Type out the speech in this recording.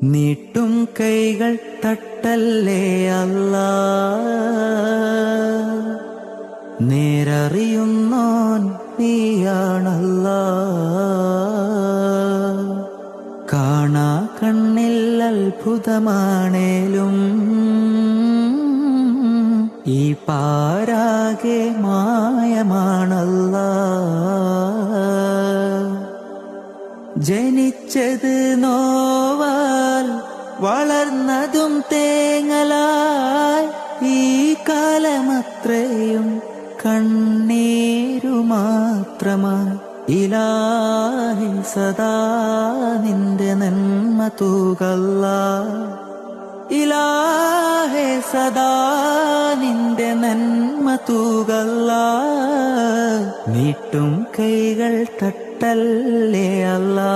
നീട്ടും കൈകൾ തട്ടല്ലേ അല്ലാ, നേരറിയുന്നോൻ നീയാണല്ലാ. കാണാ കണ്ണിൽ അത്ഭുതമാണേലും ഈ പാരാകെ മായമാണല്ലാ. ജനിച്ചത് നോവാൽ വളർന്നതും തേങ്ങലായി, ഈ കാലമത്രയും കണ്ണീരു മാത്രമായി. ഇലാഹി സദാ നിന്റെ നന്മ തൂകല്ലാ, ഇലാഹെ സദാ നിന്റെ നന്മ തൂകല്ലാ. നീട്ടും കൈകൾ തട്ടല്ലേ അല്ലാ.